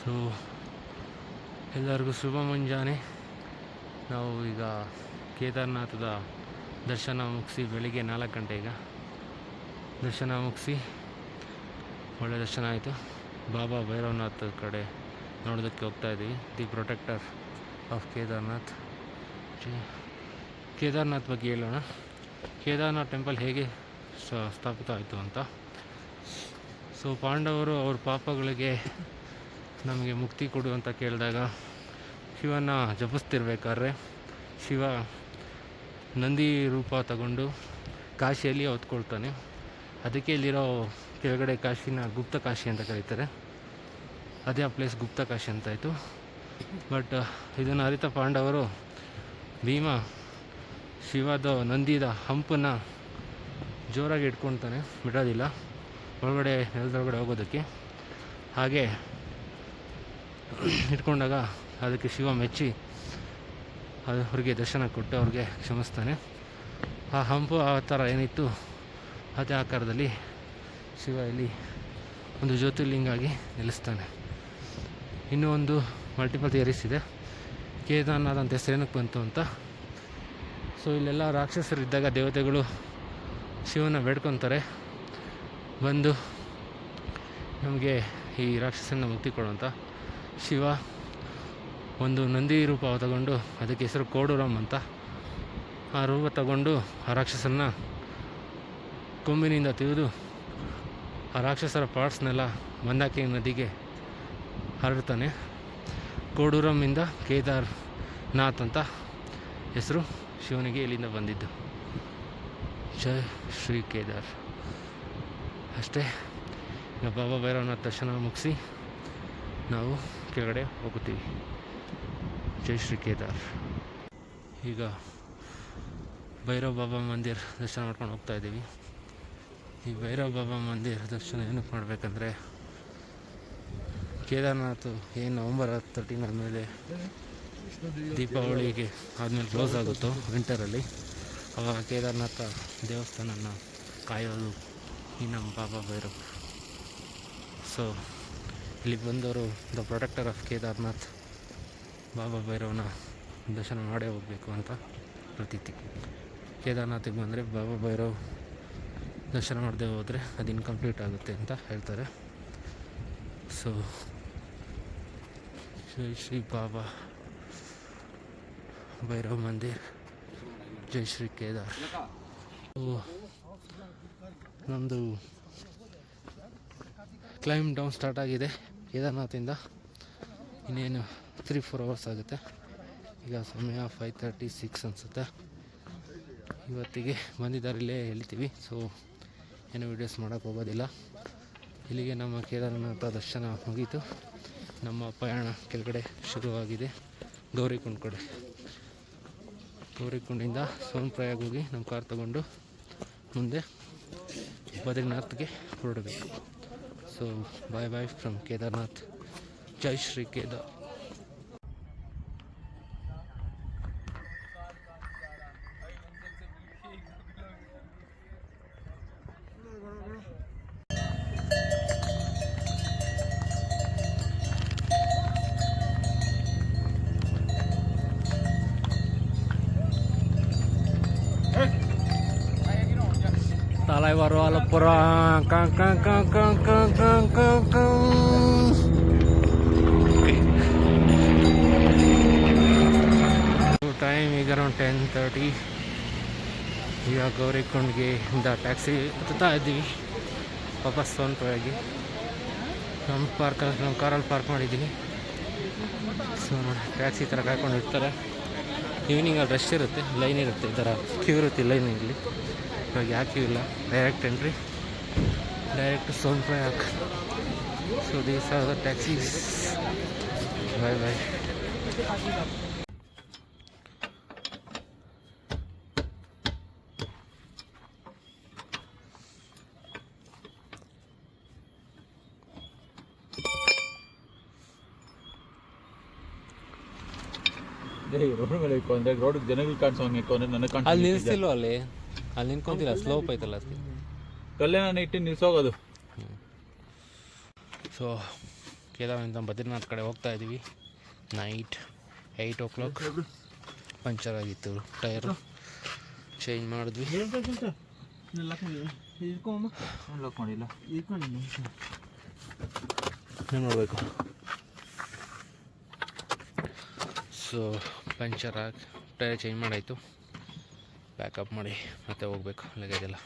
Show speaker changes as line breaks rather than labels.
So ಎಲ್ಲರಿಗೂ ಶುಭ ಮುಂಜಾನೆ. ನಾವು ಈಗ ಕೇದಾರನಾಥದ ದರ್ಶನ ಮುಗಿಸಿ ಬೆಳಿಗ್ಗೆ 4 ಗಂಟೆ ಈಗ ದರ್ಶನ ಮುಗಿಸಿ ಒಳ್ಳೆ ದರ್ಶನ ಆಯಿತು. ಬಾಬಾ ಭೈರವನಾಥ್ ಕಡೆ ನೋಡೋದಕ್ಕೆ ಹೋಗ್ತಾ ಇದ್ದೀವಿ. The protector of Kedarnath. Kedarnath ಬಗ್ಗೆ ಹೇಳೋಣ. ಕೇದಾರ್ನಾಥ್ ಟೆಂಪಲ್ ಹೇಗೆ ಸ್ಥಾಪಿತ ಆಯಿತು ಅಂತ. ಸೊ ಪಾಂಡವರು ಅವ್ರ ಪಾಪಗಳಿಗೆ ನಮಗೆ ಮುಕ್ತಿ ಕೊಡು ಅಂತ ಕೇಳಿದಾಗ ಶಿವನ ಜಪಿಸ್ತಿರ್ಬೇಕಾದ್ರೆ ಶಿವ ನಂದಿ ರೂಪ ತಗೊಂಡು ಕಾಶಿಯಲ್ಲಿ ಹೊತ್ಕೊಳ್ತಾನೆ. ಅದಕ್ಕೆ ಇಲ್ಲಿರೋ ಕೆಳಗಡೆ ಕಾಶಿನ ಗುಪ್ತ ಕಾಶಿ ಅಂತ ಕರೀತಾರೆ. ಅದೇ ಆ ಪ್ಲೇಸ್ ಗುಪ್ತ ಕಾಶಿ ಅಂತಾಯಿತು. ಬಟ್ ಇದನ್ನು ಅರಿತ ಪಾಂಡವರು ಭೀಮ ಶಿವದ ನಂದಿದ ಹಂಪನ್ನು ಜೋರಾಗಿ ಇಟ್ಕೊಳ್ತಾನೆ, ಬಿಡೋದಿಲ್ಲ ಒಳಗಡೆ ನೆಲದೊಳಗಡೆ ಹೋಗೋದಕ್ಕೆ. ಹಾಗೆ ಇಟ್ಕೊಂಡಾಗ ಅದಕ್ಕೆ ಶಿವ ಮೆಚ್ಚಿ ಅದು ಅವ್ರಿಗೆ ದರ್ಶನ ಕೊಟ್ಟು ಅವ್ರಿಗೆ ಕ್ಷಮಿಸ್ತಾನೆ. ಆ ಹಂಪು ಆ ಥರ ಏನಿತ್ತು ಅದೇ ಆಕಾರದಲ್ಲಿ ಶಿವ ಇಲ್ಲಿ ಒಂದು ಜ್ಯೋತಿರ್ಲಿಂಗಾಗಿ ನಿಲ್ಲಿಸ್ತಾನೆ. ಇನ್ನೂ ಒಂದು ಮಲ್ಟಿಪಲ್ ಥಿಯರೀಸ್ ಇದೆ. ಕೇದಾರ್ನಾಥ್ ಅಂತ ಹೆಸರು ಏನಕ್ಕೆ ಬಂತು ಅಂತ. ಸೊ ಇಲ್ಲೆಲ್ಲ ರಾಕ್ಷಸರಿದ್ದಾಗ ದೇವತೆಗಳು ಶಿವನ ಬೇಡ್ಕೊತಾರೆ, ಬಂದು ನಮಗೆ ಈ ರಾಕ್ಷಸನ ಮುಕ್ತಿ ಕೊಡುವಂತ. ಶಿವ ಒಂದು ನಂದಿ ರೂಪ ತಗೊಂಡು ಅದಕ್ಕೆ ಹೆಸರು ಕೋಡುರಮ್ ಅಂತ. ಆ ರೂಪ ತಗೊಂಡು ಆ ರಾಕ್ಷಸನ್ನ ಕೊಂಬಿನಿಂದ ತೆಗೆದು ಆ ರಾಕ್ಷಸರ ಪಾರ್ಟ್ಸ್ನೆಲ್ಲ ಮಂದಾಕಿನಿ ನದಿಗೆ ಹರಡ್ತಾನೆ. ಕೋಡುರಮ್ಮಿಂದ ಕೇದಾರ್ನಾಥ್ ಅಂತ ಹೆಸರು ಶಿವನಿಗೆ ಇಲ್ಲಿಂದ ಬಂದಿದ್ದು. ಜೈ ಶ್ರೀ ಕೇದಾರ್. ಅಷ್ಟೇ. ಈಗ ಬಾಬಾ ಭೈರವನಾಥ್ ದರ್ಶನ ಮುಗಿಸಿ ನಾವು ಕೆಳಗಡೆ ಹೋಗುತ್ತೀವಿ. ಜೈ ಶ್ರೀ ಕೇದಾರ್. ಈಗ ಭೈರವ್ ಬಾಬಾ ಮಂದಿರ ದರ್ಶನ ಮಾಡ್ಕೊಂಡು ಹೋಗ್ತಾ ಇದ್ದೀವಿ. ಈ ಭೈರವ್ ಬಾಬಾ ಮಂದಿರ ದರ್ಶನ ಏನಕ್ಕೆ ಮಾಡಬೇಕಂದ್ರೆ, ಕೇದಾರ್ನಾಥ್ ಏನು ನವಂಬರ್ 13 ಆದಮೇಲೆ ದೀಪಾವಳಿಗೆ ಆದಮೇಲೆ ಕ್ಲೋಸ್ ಆಗುತ್ತೋ ವಿಂಟರಲ್ಲಿ, ಆವಾಗ ಕೇದಾರ್ನಾಥ ದೇವಸ್ಥಾನನ ಕಾಯೋದು ಈ ನಮ್ಮ ಬಾಬಾ ಭೈರವ್. ಸೊ ಇಲ್ಲಿ ಬಂದವರು ದ ಪ್ರೊಟೆಕ್ಟರ್ ಆಫ್ ಕೇದಾರ್ನಾಥ್ ಬಾಬಾ ಭೈರವನ ದರ್ಶನ ಮಾಡೇ ಹೋಗಬೇಕು ಅಂತ ಪ್ರತೀತಿ. ಕೇದಾರ್ನಾಥಿಗೆ ಬಂದರೆ ಬಾಬಾ ಭೈರವ್ ದರ್ಶನ ಮಾಡದೆ ಹೋದರೆ ಅದು ಇನ್ಕಂಪ್ಲೀಟ್ ಆಗುತ್ತೆ ಅಂತ ಹೇಳ್ತಾರೆ. ಸೊ ಜೈ ಶ್ರೀ ಬಾಬಾ ಭೈರವ್ ಮಂದಿರ್, ಜೈ ಶ್ರೀ ಕೇದಾರ್. ನಮ್ಮದು ಕ್ಲೈಮ್ ಡೌನ್ ಸ್ಟಾರ್ಟ್ ಆಗಿದೆ ಕೇದಾರ್ನಾಥಿಂದ. ಇನ್ನೇನು 3-4 ಅವರ್ಸ್ ಆಗುತ್ತೆ. ಈಗ ಸಮಯ 5:36 ಅನಿಸುತ್ತೆ. ಇವತ್ತಿಗೆ ಬಂದಿದ್ದಾರೆ, ಇಲ್ಲೇ ಹೇಳ್ತೀವಿ. ಸೊ ಏನೂ ವೀಡಿಯೋಸ್ ಮಾಡೋಕ್ಕೆ ಹೋಗೋದಿಲ್ಲ. ಇಲ್ಲಿಗೆ ನಮ್ಮ ಕೇದಾರನಾಥ ದರ್ಶನ ಮುಗೀತು. ನಮ್ಮ ಪಯಣ ಕೆಳಗಡೆ ಶುರುವಾಗಿದೆ ಗೌರಿಕುಂಡ್ ಕಡೆ. ಗೌರಿಕುಂಡಿಂದ ಸೋನ್ಪ್ರಯಾಗ್ ಹೋಗಿ ನಮ್ಮ ಕಾರ್ ತಗೊಂಡು ಮುಂದೆ ಬದ್ರಿನಾಥ್ಗೆ ಹೊರಡಬೇಕು. So bye bye from Kedarnath. ಜೈ Shri Kedar. Talai baru ala perang kang. Time is around 10:30. ಈಗ ಗೌರಿಕುಂಡ್ಗೆ ಇಂದ ಟ್ಯಾಕ್ಸಿ ಹತ್ತುತ್ತಾ ಇದ್ದೀವಿ ವಾಪಸ್ ಸೋನ್ಪ್ರಯಾಗ್ಗೆ. ನಮ್ಮ ಕಾರಲ್ಲಿ ಪಾರ್ಕ್ ಮಾಡಿದ್ದೀನಿ. ಸೊ ನೋಡಿ, ಟ್ಯಾಕ್ಸಿ ಥರ ಕಾಯ್ಕೊಂಡು ಇರ್ತಾರೆ. ಈವ್ನಿಂಗಲ್ಲಿ ರಶ್ ಇರುತ್ತೆ, ಲೈನ್ ಇರುತ್ತೆ, ಈ ಥರ ಕ್ಯೂ ಇರುತ್ತೆ ಲೈನಲ್ಲಿ. ಇವಾಗ ಯಾಕೆ ಇಲ್ಲ, direct entry, direct Sonprayag. So these are the taxis. Bye bye.
Road ಮೇಲೆ ಇಟ್ಕೊಂಡ್ರೆ ರೋಡ್ ಜನಗಳು ಕಾಣಿಸೋಂಗೆ ಇಟ್ಕೊಂಡ್ರೆ ನನಗೆ ಕಾಣಿಸ್.
ಅಲ್ಲಿ ನಿಲ್ಸಿಲ್ವ? ಅಲ್ಲಿ ನಿಂತ್ಕೊಂತಿಲ್ಲ, ಸ್ಲೋಪ್ ಐತಲ್ಲ ಅದಕ್ಕೆ
ಕಲ್ಲೇನ ಇಟ್ಟು ನಿಲ್ಸೋಗೋದು.
ಸೊ ಕೇದಾರನಿಂದ ಬದ್ರಿನಾಥ್ ಕಡೆ ಹೋಗ್ತಾ ಇದ್ದೀವಿ. ನೈಟ್ 8 o'clock ಪಂಚರ್ ಆಗಿತ್ತು, ಟೈರು ಚೇಂಜ್ ಮಾಡಿದ್ವಿ.
ಲಾಕ್ ಮಾಡಿಲ್ಲ
ಏನು ಮಾಡಬೇಕು. ಸೊ ಪಂಚರ್ ಆಗಿ ಟೈರ್ ಚೇಂಜ್ ಮಾಡಾಯಿತು. ಪ್ಯಾಕಪ್ ಮಾಡಿ ಮತ್ತೆ ಹೋಗ್ಬೇಕು ಲಗೇಜ್ ಎಲ್ಲ.